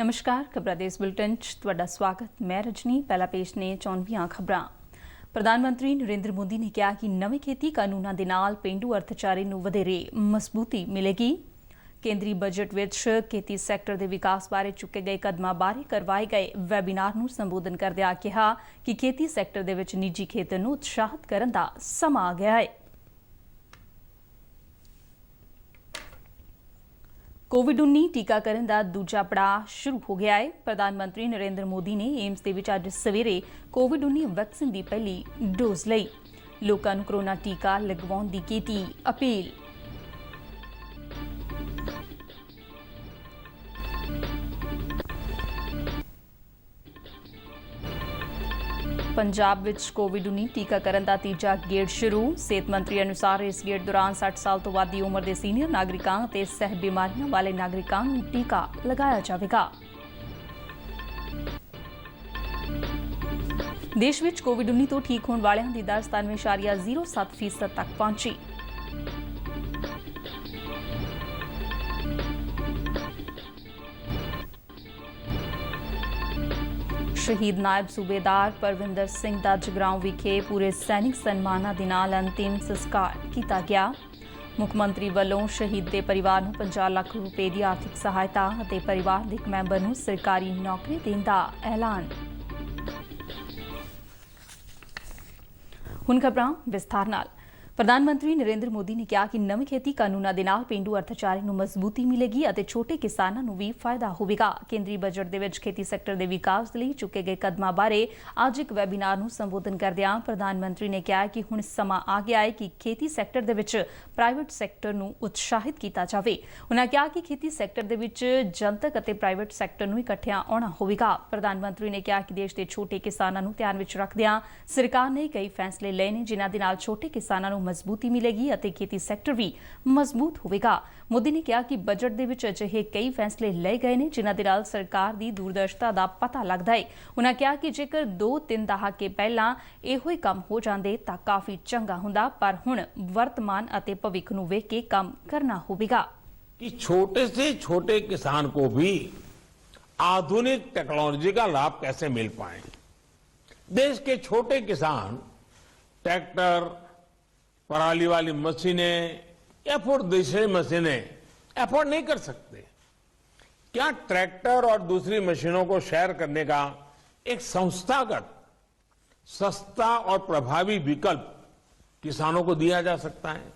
नमस्कार खबरां देश बुलेटिन च तुहाडा स्वागत। मैं रजनी। पहला पेश ने 94 खबरां। प्रधानमंत्री नरेंद्र मोदी ने कहा कि नवे खेती कानूनां दे नाल पेंडू अर्थचारे नूं वधेरे मजबूती मिलेगी। केंद्रीय बजट विच खेती सैक्टर दे विकास बारे चुके गए कदमां बारे करवाए गए वैबीनार नूं संबोधन करदिआं कहा कि खेती सैक्टर दे विच निजी खेतर नूं उत्साहित करन दा समां आ गया है। कोविड-19 टीकाकरण का दूजा पड़ाव शुरू हो गया है। प्रधानमंत्री नरेंद्र मोदी ने एम्स दे विच अज सवेरे कोविड-19 वैक्सीन की पहली डोज लई। लोकां नूं कोरोना टीका लगवाउण दी कीती अपील। पंजाब विच कोविड-19 टीकाकरण का तीजा गेड़ शुरू। सेहत मंत्री अनुसार इस गेड़ दौरान 60 साल तो वध दी उम्र के सीनियर नागरिकों ते सह बीमारियों वाले नागरिकों नूं टीका लगाया जाएगा। देश विच कोविड-19 तो ठीक होने वालों की दर 97.07% तक पहुंची। शहीद नायब सूबेदार परविंदर सिंह दा जगरांव विखे पूरे सैनिक सन्मानां दे नाल अंतिम संस्कार किया गया। मुख्यमंत्री वालों शहीद के परिवार नूं 50 लाख रुपए की आर्थिक सहायता और परिवार के एक मैंबर नूं सरकारी नौकरी देने का ऐलान। हुण खबरां विस्तार नाल। प्रधानमंत्री नरेंद्र मोदी ने कहा कि नवे खेती कानूनां दे नाल पेंडू अर्थचारे नूं मजबूती मिलेगी और छोटे किसानां नूं भी फायदा होवेगा। केंद्रीय बजट दे विच खेती सैक्टर दे विकास लई चुके गए कदमां बारे अज एक वैबीनार नूं संबोधन करदिआं प्रधानमंत्री ने कहा कि हुण समां आ गया है कि खेती सैक्टर दे विच प्राइवेट सैक्टर नूं उत्साहित किया जावे। उन्होंने कहा कि खेती सैक्टर दे विच जनतक और प्राइवेट सैक्टर नूं इकट्ठियां आउणा होवेगा। प्रधानमंत्री ने कहा कि देश के छोटे किसानां नूं ध्यान विच रखदिआं सरकार ने कई फैसले लए ने जिन्हां दे नाल छोटे किसानां नूं मजबूती मिलेगी और खेती सैक्टर भी मजबूत होगा। मोदी ने कहा कि बजट दे विच अजिहे कई फैसले लए गए ने जिन्हां दे नाल सरकार दी दूरदर्शिता दा पता लगदा है। उन्होंने कहा कि जेकर 2-3 दहाके पहलां इहो ही काम हो जांदे तां काफी चंगा हुंदा, पर हुण वर्तमान अते भविख नूं वेख के काम करना होवेगा। कि छोटे से छोटे किसान को भी आधुनिक टेक्नोलॉजी का लाभ कैसे मिल पाए। देश के छोटे किसान ट्रैक्टर, पराली वाली मशीनें या फिर दूसरी मशीनें अफोर्ड नहीं कर सकते। क्या ट्रैक्टर और दूसरी मशीनों को शेयर करने का एक संस्थागत सस्ता और प्रभावी विकल्प किसानों को दिया जा सकता है।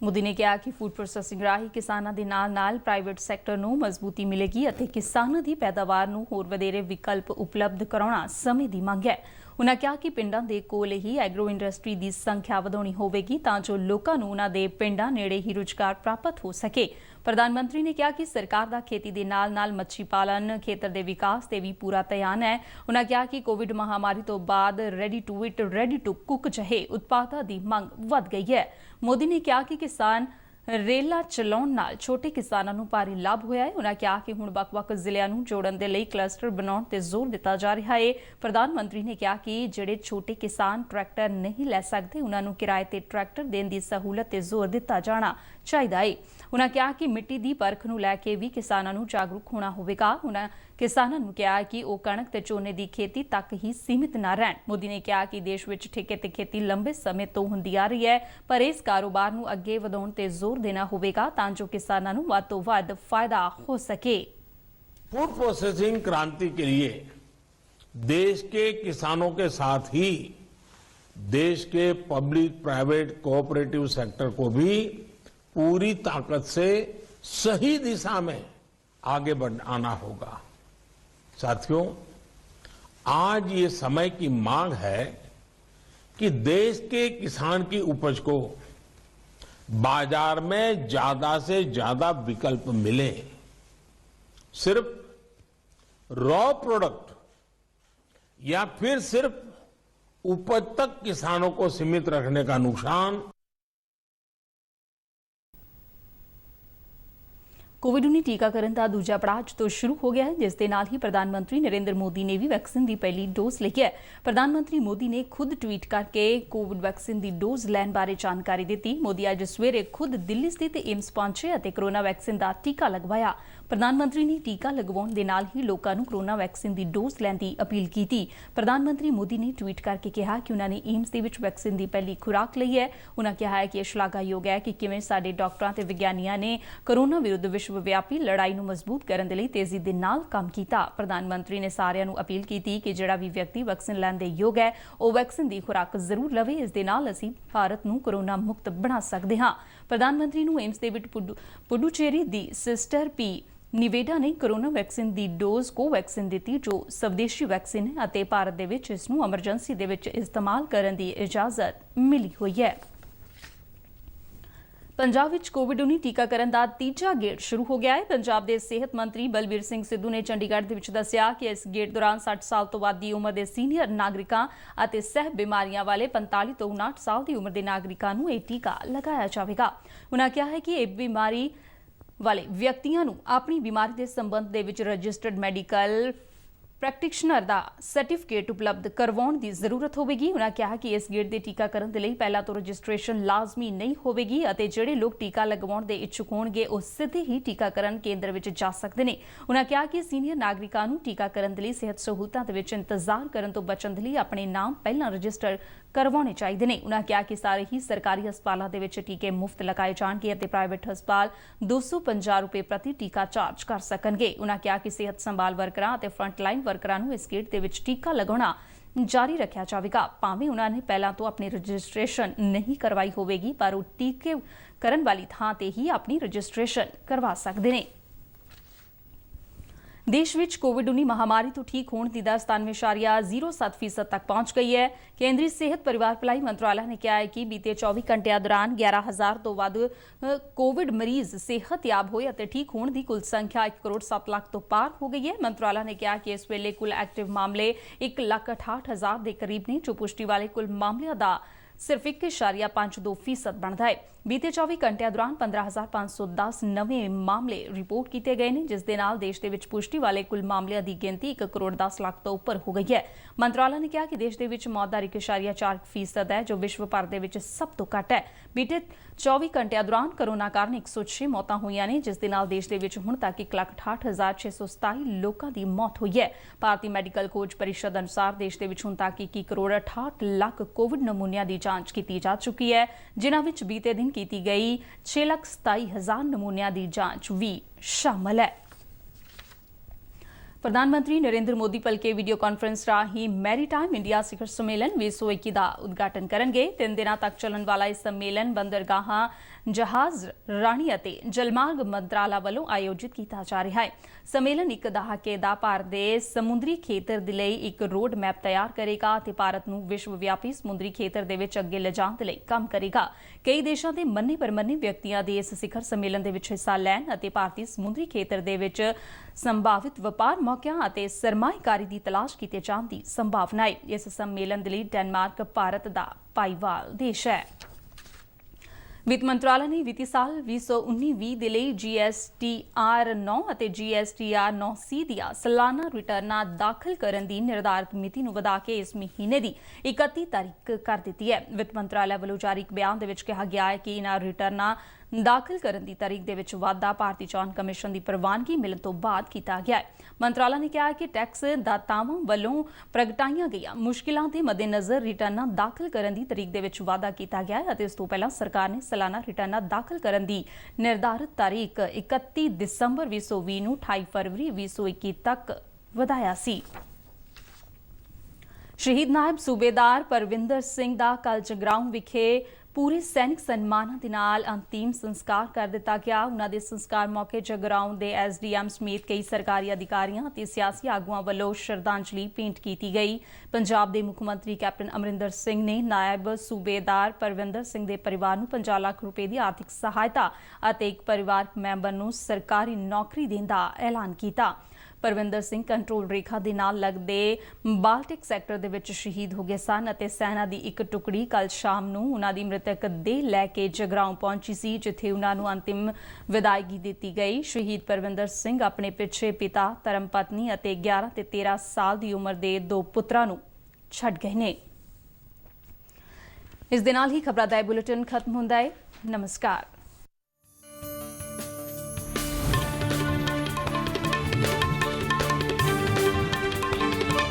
मोदी ने कहा कि फूड प्रोसैसिंग राही किसानों के नाल प्राइवेट सैक्टर नूं मजबूती मिलेगी और किसानों की पैदावार नूं होर वधेरे विकल्प उपलब्ध कराउणा समय की मंग है। उन्होंने कहा कि पिंडां दे कोल ही एग्रो इंडस्ट्री की संख्या वधाउणी होवेगी तां जो लोकां नूं उन्हां दे पिंडां नेड़े ही रुजगार प्राप्त हो सके। प्रधानमंत्री ने कहा कि सरकार दा खेती दे नाल मच्छी पालन खेतर दे विकास ते भी पूरा ध्यान है। उन्होंने कहा कि कोविड महामारी तो बाद ready to eat ready to cook जहे उत्पादां दी मंग वध गई है। मोदी ने कहा कि किसान रेला चलाउण नाल छोटे किसानां नूं भारी लाभ होया है। उन्होंने कहा कि हुण वख-वख जिलिਆਂ नूं जोड़न दे लई क्लस्टर बनाउण ते जोर दिता जा रहा है। प्रधानमंत्री ने कहा कि जिहड़े छोटे किसान ट्रैक्टर नहीं लै सकदे उन्हां नूं किराए ते ट्रैक्टर देण दी सहूलत ते जोर दिता जाना चाहिदा है। उन्होंने कहा कि मिट्टी की परख नूं लैके भी किसानां नूं जागरूक होना होवेगा। उन्होंने किसानां नूं कहा कि वो कणक ते झोने की खेती तक ही सीमित न रहण। मोदी ने कहा कि देश विच ठेके ते खेती लंबे समय तो हुंदी आ रही है, पर इस कारोबार नूं अगे वधाउण ते जोर देना होवेगा तां जो किसानां नूं वध तों वध फायदा हो सके। फूड प्रोसेसिंग क्रांति के लिए देश के किसानों के साथ ही देश के पब्लिक प्राइवेट कोऑपरेटिव सेक्टर को भी पूरी ताकत से सही दिशा में आगे बढ़ाना होगा। साथियों, आज ये समय की मांग है कि देश के किसान की उपज को बाजार में ज्यादा से ज्यादा विकल्प मिले। सिर्फ रॉ प्रोडक्ट या फिर सिर्फ उपज तक किसानों को सीमित रखने का नुकसान ਕੋਵਿਡ-19 ਟੀਕਾਕਰਨ ਦਾ ਦੂਜਾ ਪੜਾਅ ਅੱਜ ਤੋਂ ਸ਼ੁਰੂ ਹੋ ਗਿਆ ਹੈ, ਜਿਸ ਦੇ ਨਾਲ ਹੀ ਪ੍ਰਧਾਨ ਮੰਤਰੀ ਨਰਿੰਦਰ ਮੋਦੀ ਨੇ ਵੀ ਵੈਕਸੀਨ ਦੀ ਪਹਿਲੀ ਡੋਜ਼ ਲਈ ਹੈ। ਪ੍ਰਧਾਨ ਮੰਤਰੀ ਮੋਦੀ ਨੇ ਖੁਦ ਟਵੀਟ ਕਰਕੇ ਕੋਵਿਡ ਵੈਕਸੀਨ ਦੀ ਡੋਜ਼ ਲੈਣ ਬਾਰੇ ਜਾਣਕਾਰੀ ਦਿੱਤੀ। ਮੋਦੀ ਅੱਜ ਸਵੇਰੇ ਖੁਦ ਦਿੱਲੀ ਸਥਿਤ ਏਮਸ ਪਹੁੰਚੇ ਅਤੇ ਕੋਰੋਨਾ ਵੈਕਸੀਨ ਦਾ ਟੀਕਾ ਲਗਵਾਇਆ। ਪ੍ਰਧਾਨ ਮੰਤਰੀ ਨੇ ਟੀਕਾ ਲਗਵਾਉਣ ਦੇ ਨਾਲ ਹੀ ਲੋਕਾਂ ਨੂੰ ਕੋਰੋਨਾ ਵੈਕਸੀਨ ਦੀ ਡੋਜ਼ ਲੈਣ ਦੀ ਅਪੀਲ ਕੀਤੀ। ਪ੍ਰਧਾਨ ਮੰਤਰੀ ਮੋਦੀ ਨੇ ਟਵੀਟ ਕਰਕੇ ਕਿਹਾ ਕਿ ਉਹਨਾਂ ਨੇ ਏਮਸ ਦੇ ਵਿੱਚ ਵੈਕਸੀਨ ਦੀ ਪਹਿਲੀ ਖੁਰਾਕ ਲਈ ਹੈ। ਉਹਨਾਂ ਕਿਹਾ ਹੈ ਕਿ ਇਹ ਸ਼ਲਾਘਾਯੋਗ ਹੈ ਕਿ ਕਿਵੇਂ ਸਾਡੇ ਡਾਕਟਰਾਂ ਤੇ ਵਿਗਿਆਨੀਆਂ ਨੇ ਕੋਰੋਨਾ ਵਿਰੁੱਧ ਵਿਸ਼ਵ-ਵਿਆਪੀ ਲੜਾਈ ਨੂੰ ਮਜ਼ਬੂਤ ਕਰਨ ਦੇ ਲਈ ਤੇਜ਼ੀ ਦੇ ਨਾਲ ਕੰਮ ਕੀਤਾ। ਪ੍ਰਧਾਨ ਮੰਤਰੀ ਨੇ ਸਾਰਿਆਂ ਨੂੰ ਅਪੀਲ ਕੀਤੀ ਕਿ ਜਿਹੜਾ ਵੀ ਵਿਅਕਤੀ ਵੈਕਸੀਨ ਲੈਣ ਦੇ ਯੋਗ ਹੈ ਉਹ ਵੈਕਸੀਨ ਦੀ ਖੁਰਾਕ ਜ਼ਰੂਰ ਲਵੇ। ਇਸ ਦੇ ਨਾਲ ਅਸੀਂ ਭਾਰਤ ਨੂੰ ਕੋਰੋਨਾ ਮੁਕਤ ਬਣਾ ਸਕਦੇ ਹਾਂ। ਪ੍ਰਧਾਨ ਮੰਤਰੀ ਨੂੰ ਏਮਸ ਦੇ ਵਿੱਚ ਪੁਡੂਚੇਰੀ ਦੀ ਸਿਸਟਰ ਪੀ ਨਿਵੇਦਾ ਨੇ ਕੋਰੋਨਾ ਵੈਕਸੀਨ ਦੀ ਡੋਜ਼ ਕੋਵੈਕਸਿਨ ਦਿੱਤੀ, ਜੋ ਸਵਦੇਸ਼ੀ ਵੈਕਸੀਨ ਹੈ ਅਤੇ ਭਾਰਤ ਦੇ ਵਿੱਚ ਇਸ ਨੂੰ ਐਮਰਜੈਂਸੀ ਦੇ ਵਿੱਚ ਇਸਤੇਮਾਲ ਕਰਨ ਦੀ ਇਜਾਜ਼ਤ ਮਿਲੀ ਹੋਈ ਹੈ। ਪੰਜਾਬ ਵਿੱਚ ਕੋਵਿਡ-19 ਟੀਕਾਕਰਨ ਦਾ ਤੀਜਾ ਗੇੜ ਸ਼ੁਰੂ ਹੋ ਗਿਆ ਹੈ। ਪੰਜਾਬ ਦੇ ਸਿਹਤ ਮੰਤਰੀ ਬਲਬੀਰ ਸਿੰਘ ਸਿੱਧੂ ਨੇ ਚੰਡੀਗੜ੍ਹ ਦੇ ਵਿੱਚ ਦੱਸਿਆ ਕਿ ਇਸ ਗੇੜ ਦੌਰਾਨ 60 ਸਾਲ ਤੋਂ ਵੱਧ ਦੀ ਉਮਰ ਦੇ ਸੀਨੀਅਰ ਨਾਗਰਿਕਾਂ ਅਤੇ ਸਹਿ ਬਿਮਾਰੀਆਂ ਵਾਲੇ 45 ਤੋਂ 59 ਸਾਲ ਦੀ ਉਮਰ ਦੇ ਨਾਗਰਿਕਾਂ ਨੂੰ ਇਹ ਟੀਕਾ ਲਗਾਇਆ ਜਾਵੇਗਾ। ਉਨ੍ਹਾਂ ਕਿਹਾ ਹੈ ਕਿ ਇਹ ਬਿਮਾਰੀ ਵਾਲੇ ਵਿਅਕਤੀਆਂ ਨੂੰ ਆਪਣੀ ਬਿਮਾਰੀ ਦੇ ਸੰਬੰਧ ਦੇ ਵਿੱਚ ਰਜਿਸਟਰਡ ਮੈਡੀਕਲ ਪ੍ਰੈਕਟੀਸ਼ਨਰ ਦਾ ਸਰਟੀਫਿਕੇਟ ਉਪਲਬਧ ਕਰਵਾਉਣ ਦੀ ਜ਼ਰੂਰਤ ਹੋਵੇਗੀ। ਉਨ੍ਹਾਂ ਕਿਹਾ ਕਿ ਇਸ ਗੇੜ ਦੇ ਟੀਕਾਕਰਨ ਦੇ ਲਈ ਪਹਿਲਾਂ ਤੋਂ ਰਜਿਸਟ੍ਰੇਸ਼ਨ ਲਾਜ਼ਮੀ ਨਹੀਂ ਹੋਵੇਗੀ ਅਤੇ ਜਿਹੜੇ ਲੋਕ ਟੀਕਾ ਲਗਵਾਉਣ ਦੇ ਇੱਛੁਕ ਹੋਣਗੇ ਉਹ ਸਿੱਧੇ ਹੀ ਟੀਕਾਕਰਨ ਕੇਂਦਰ ਵਿੱਚ ਜਾ ਸਕਦੇ ਨੇ। ਉਨ੍ਹਾਂ ਕਿਹਾ ਕਿ ਸੀਨੀਅਰ ਨਾਗਰਿਕਾਂ ਨੂੰ ਟੀਕਾਕਰਨ ਦੇ ਲਈ ਸਿਹਤ ਸਹੂਲਤਾਂ ਦੇ ਵਿੱਚ ਇੰਤਜ਼ਾਰ ਕਰਨ ਤੋਂ ਬਚਣ ਦੇ ਲਈ ਆਪਣੇ ਨਾਮ ਪਹਿਲਾਂ ਰਜਿਸਟਰ ਕਰਵਾਉਣੇ ਚਾਹੀਦੇ ਨੇ। ਉਨ੍ਹਾਂ ਕਿਹਾ ਕਿ ਸਾਰੇ ਹੀ ਸਰਕਾਰੀ ਹਸਪਤਾਲਾਂ ਦੇ ਵਿੱਚ ਟੀਕੇ ਮੁਫਤ ਲਗਾਏ ਜਾਣਗੇ ਅਤੇ ਪ੍ਰਾਈਵੇਟ ਹਸਪਤਾਲ 250 ਰੁਪਏ ਪ੍ਰਤੀ ਟੀਕਾ ਚਾਰਜ ਕਰ ਸਕਣਗੇ। ਉਨ੍ਹਾਂ ਕਿਹਾ ਕਿ ਸਿਹਤ ਸੰਭਾਲ ਵਰਕਰਾਂ ਅਤੇ ਫਰੰਟਲਾਈਨ ਵਰਕਰਾਂ ਨੂੰ ਇਸ ਗੇੜ ਦੇ ਵਿੱਚ ਟੀਕਾ ਲਗਾਉਣਾ ਜਾਰੀ ਰੱਖਿਆ ਜਾਵੇਗਾ। ਭਾਵੇਂ ਉਨ੍ਹਾਂ ਨੇ ਪਹਿਲਾਂ ਤੋਂ ਆਪਣੀ ਰਜਿਸਟ੍ਰੇਸ਼ਨ ਨਹੀਂ ਕਰਵਾਈ ਹੋਵੇਗੀ, ਪਰ ਉਹ ਟੀਕੇ ਕਰਨ ਵਾਲੀ ਥਾਂ ਤੇ ਹੀ ਆਪਣੀ ਰਜਿਸਟ੍ਰੇਸ਼ਨ ਕਰਵਾ ਸਕਦੇ ਨੇ। ਦੇਸ਼ ਵਿੱਚ ਕੋਵਿਡ-19 ਮਹਾਮਾਰੀ ਤੋਂ ਠੀਕ ਹੋਣ ਦੀ ਦਰ 97.07% ਤੱਕ ਪਹੁੰਚ ਗਈ ਹੈ। ਕੇਂਦਰੀ ਸਿਹਤ ਪਰਿਵਾਰ ਭਲਾਈ ਮੰਤਰਾਲਾ ਨੇ ਕਿਹਾ ਹੈ ਕਿ ਬੀਤੇ 24 ਘੰਟਿਆਂ ਦੌਰਾਨ 11,000 ਤੋਂ ਵੱਧ ਕੋਵਿਡ ਮਰੀਜ਼ ਸਿਹਤਯਾਬ ਹੋਏ ਅਤੇ ਠੀਕ ਹੋਣ ਦੀ ਕੁੱਲ ਸੰਖਿਆ 1 ਕਰੋੜ 7 ਲੱਖ ਤੋਂ ਪਾਰ ਹੋ ਗਈ ਹੈ। ਮੰਤਰਾਲਾ ਨੇ ਕਿਹਾ ਕਿ ਇਸ ਵੇਲੇ ਕੁੱਲ ਐਕਟਿਵ ਮਾਮਲੇ 1,68,000 ਦੇ ਕਰੀਬ ਨੇ, ਜੋ ਪੁਸ਼ਟੀ ਵਾਲੇ ਕੁੱਲ ਮਾਮਲਿਆਂ ਦਾ ਸਿਰਫ 1.52% ਬਣਦਾ ਹੈ। ਬੀਤੇ 24 ਘੰਟਿਆਂ ਦੌਰਾਨ 15,510 ਨਵੇਂ ਮਾਮਲੇ ਰਿਪੋਰਟ ਕੀਤੇ ਗਏ ਨੇ, ਜਿਸ ਦੇ ਨਾਲ ਦੇਸ਼ ਦੇ ਵਿੱਚ ਪੁਸ਼ਟੀ ਵਾਲੇ ਕੁੱਲ ਮਾਮਲਿਆਂ ਦੀ ਗਿਣਤੀ 1 ਕਰੋੜ 10 ਲੱਖ ਤੋਂ ਉੱਪਰ ਹੋ ਗਈ ਹੈ। ਮੰਤਰਾਲਾ ਨੇ ਕਿਹਾ ਕਿ ਦੇਸ਼ ਦੇ ਵਿੱਚ ਮੌਤ ਦਰ 1.4% ਹੈ, ਜੋ ਵਿਸ਼ਵ ਭਰ ਦੇ ਵਿੱਚ ਸਭ ਤੋਂ ਘੱਟ ਹੈ। ਬੀਤੇ 24 ਘੰਟਿਆਂ ਦੌਰਾਨ ਕੋਰੋਨਾ ਕਾਰਨ 106 ਮੌਤਾਂ ਹੋਈਆਂ ਨੇ, ਜਿਸ ਦੇ ਨਾਲ ਦੇਸ਼ ਦੇ ਵਿੱਚ ਹੁਣ ਤੱਕ 1,68,627 ਲੋਕਾਂ ਦੀ ਮੌਤ ਹੋਈ ਹੈ। ਭਾਰਤੀ ਮੈਡੀਕਲ ਖੋਜ ਪਰਿਸ਼ਦ ਅਨੁਸਾਰ ਦੇਸ਼ ਦੇ ਵਿੱਚ ਹੁਣ ਤੱਕ 1 ਕਰੋੜ 68 ਲੱਖ ਕੋਵਿਡ ਨਮੂਨਿਆਂ ਦੀ ਜਾਂਚ ਕੀਤੀ ਜਾ ਚੁੱਕੀ ਹੈ, ਜਿਨ੍ਹਾਂ ਵਿੱਚ ਬੀਤੇ ਦਿਨ ਕੀਤੀ ਗਈ 6,27,000 ਨਮੂਨਿਆਂ ਦੀ ਜਾਂਚ ਵੀ ਸ਼ਾਮਲ ਹੈ। ਪ੍ਰਧਾਨ ਮੰਤਰੀ ਨਰਿੰਦਰ ਮੋਦੀ ਭਲਕੇ ਵੀਡੀਓ ਕਾਨਫਰੰਸ ਰਾਹੀਂ ਮੈਰੀਟਾਈਮ ਇੰਡੀਆ ਸਿਖਰ ਸੰਮੇਲਨ 2021 ਦਾ ਉਦਘਾਟਨ ਕਰਨਗੇ। 3 ਦਿਨਾਂ ਤੱਕ ਚੱਲਣ ਵਾਲਾ ਇਸ ਸੰਮੇਲਨ ਬੰਦਰਗਾਹਾਂ, ਜਹਾਜ਼ ਰਾਣੀ ਅਤੇ ਜਲਮਾਰਗ ਮੰਤਰਾਲਾ ਵੱਲੋਂ ਆਯੋਜਿਤ ਕੀਤਾ ਜਾ ਰਿਹਾ ਹੈ। ਸੰਮੇਲਨ ਇੱਕ ਦਹਾਕੇ ਦਾ ਭਾਰਤ ਦੇ ਸਮੁੰਦਰੀ ਖੇਤਰ ਦੇ ਲਈ ਇੱਕ ਰੋਡ ਮੈਪ ਤਿਆਰ ਕਰੇਗਾ ਅਤੇ ਭਾਰਤ ਨੂੰ ਵਿਸ਼ਵ ਵਿਆਪੀ ਸਮੁੰਦਰੀ ਖੇਤਰ ਦੇ ਵਿੱਚ ਅੱਗੇ ਲਿਜਾਣ ਦੇ ਲਈ ਕੰਮ ਕਰੇਗਾ। ਕਈ ਦੇਸ਼ਾਂ ਦੇ ਮੰਨੇ ਪ੍ਰਮੰਨੇ ਵਿਅਕਤੀਆਂ ਦੇ ਇਸ ਸਿਖਰ ਸੰਮੇਲਨ ਦੇ ਵਿੱਚ ਹਿੱਸਾ ਲੈਣ ਅਤੇ ਭਾਰਤੀ ਸਮੁੰਦਰੀ ਖੇਤਰ ਦੇ ਵਿੱਚ ਸੰਭਾਵਿਤ ਵਪਾਰ ਮੌਕਿਆਂ ਅਤੇ ਸਰਮਾਏਕਾਰੀ ਦੀ ਤਲਾਸ਼ ਕੀਤੇ ਜਾਣ ਦੀ ਸੰਭਾਵਨਾ ਹੈ। ਇਸ ਸੰਮੇਲਨ ਦੇ ਲਈ ਡੈਨਮਾਰਕ ਭਾਰਤ ਦਾ ਭਾਈਵਾਲ ਦੇਸ਼ ਹੈ। ਵਿੱਤ ਮੰਤਰਾਲਾ ਨੇ ਵਿੱਤੀ ਸਾਲ 2019-20 ਦੇ ਲਈ GSTR-9 ਅਤੇ GSTR-9C ਦੀਆਂ ਸਾਲਾਨਾ ਰਿਟਰਨਾਂ ਦਾਖਲ ਕਰਨ ਦੀ ਨਿਰਧਾਰਿਤ ਮਿਤੀ ਨੂੰ ਵਧਾ ਕੇ ਇਸ ਮਹੀਨੇ ਦੀ 31 ਤਾਰੀਖ ਕਰ ਦਿੱਤੀ ਹੈ। ਵਿੱਤ ਮੰਤਰਾਲਾ ਵੱਲੋਂ ਜਾਰੀ ਇੱਕ ਬਿਆਨ ਦੇ ਵਿੱਚ ਕਿਹਾ ਗਿਆ ਹੈ ਕਿ ਇਨ੍ਹਾਂ ਰਿਟਰਨਾਂ ਦਾਖਲ ਕਰਨ ਦੀ ਤਾਰੀਖ ਦੇ ਵਿੱਚ ਵਾਧਾ ਭਾਰਤੀ ਚੋਣ ਕਮਿਸ਼ਨ ਦੀ ਪ੍ਰਵਾਨਗੀ ਮਿਲਣ ਤੋਂ ਬਾਅਦ ਕੀਤਾ ਗਿਆ ਹੈ। ਮੰਤਰਾਲਾ ਨੇ ਕਿਹਾ ਕਿ ਟੈਕਸ ਦਾਤਾਵਾਂ ਵੱਲੋਂ ਪ੍ਰਗਟਾਈਆਂ ਗਈਆਂ ਮੁਸ਼ਕਿਲਾਂ ਦੇ ਮੱਦੇਨਜ਼ਰ ਰਿਟਰਨਾਂ ਦਾਖਲ ਕਰਨ ਦੀ ਤਾਰੀਖ ਦੇ ਵਿੱਚ ਵਾਧਾ ਕੀਤਾ ਗਿਆ ਹੈ ਅਤੇ ਇਸ ਤੋਂ ਪਹਿਲਾਂ ਸਰਕਾਰ ਨੇ ਸਾਲਾਨਾ ਰਿਟਰਨਾਂ ਦਾਖਲ ਕਰਨ ਦੀ ਨਿਰਧਾਰਿਤ ਤਾਰੀਖ 31 ਦਸੰਬਰ 2020 ਨੂੰ 28 ਫਰਵਰੀ 2021 ਤੱਕ ਵਧਾਇਆ ਸੀ। ਸ਼ਹੀਦ ਨਾਇਬ ਸੂਬੇਦਾਰ ਪਰਵਿੰਦਰ ਸਿੰਘ ਦਾ ਕੱਲ੍ਹ ਜਗਰਾਉਂ ਵਿਖੇ ਪੂਰੇ ਸੈਨਿਕ ਸਨਮਾਨਾਂ ਦੇ ਨਾਲ ਅੰਤਿਮ ਸੰਸਕਾਰ ਕਰ ਦਿੱਤਾ ਗਿਆ। ਉਹਨਾਂ ਦੇ ਸੰਸਕਾਰ ਮੌਕੇ ਜਗਰਾਉਂ ਦੇ SDM ਸਮੇਤ ਕਈ ਸਰਕਾਰੀ ਅਧਿਕਾਰੀਆਂ ਅਤੇ ਸਿਆਸੀ ਆਗੂਆਂ ਵੱਲੋਂ ਸ਼ਰਧਾਂਜਲੀ ਭੇਂਟ ਕੀਤੀ ਗਈ। ਪੰਜਾਬ ਦੇ ਮੁੱਖ ਮੰਤਰੀ ਕੈਪਟਨ ਅਮਰਿੰਦਰ ਸਿੰਘ ਨੇ ਨਾਇਬ ਸੂਬੇਦਾਰ ਪਰਵਿੰਦਰ ਸਿੰਘ ਦੇ ਪਰਿਵਾਰ ਨੂੰ 50 ਲੱਖ ਰੁਪਏ ਦੀ ਆਰਥਿਕ ਸਹਾਇਤਾ ਅਤੇ ਇੱਕ ਪਰਿਵਾਰਕ ਮੈਂਬਰ ਨੂੰ ਸਰਕਾਰੀ ਨੌਕਰੀ ਦੇਣ ਦਾ ਐਲਾਨ ਕੀਤਾ। ਪਰਵਿੰਦਰ ਸਿੰਘ ਕੰਟਰੋਲ ਰੇਖਾ ਦੇ ਨਾਲ ਲੱਗਦੇ ਬਾਲਟਿਕ ਸੈਕਟਰ ਦੇ ਵਿੱਚ ਸ਼ਹੀਦ ਹੋ ਗਏ ਸਨ ਅਤੇ ਸੈਨਾ ਦੀ ਇੱਕ ਟੁਕੜੀ ਕੱਲ ਸ਼ਾਮ ਨੂੰ ਉਹਨਾਂ ਦੀ ਮ੍ਰਿਤਕ ਦੇਹ ਲੈ ਕੇ ਜਗਰਾਉਂ ਪਹੁੰਚੀ ਸੀ, ਜਿੱਥੇ ਉਹਨਾਂ ਨੂੰ ਅੰਤਿਮ ਵਿਦਾਇਗੀ ਦਿੱਤੀ ਗਈ। ਸ਼ਹੀਦ ਪਰਵਿੰਦਰ ਸਿੰਘ ਆਪਣੇ ਪਿੱਛੇ ਪਿਤਾ, ਧਰਮ ਪਤਨੀ ਅਤੇ 11 ਤੇ 13 ਸਾਲ ਦੀ ਉਮਰ ਦੇ 2 ਪੁੱਤਰਾਂ ਨੂੰ ਛੱਡ ਗਏ ਨੇ। ਇਸ ਦੇ ਨਾਲ ਹੀ ਖਬਰਾਂ ਦਾ ਇਹ ਬੁਲੇਟਿਨ ਖਤਮ ਹੁੰਦਾ ਹੈ। ਨਮਸਕਾਰ।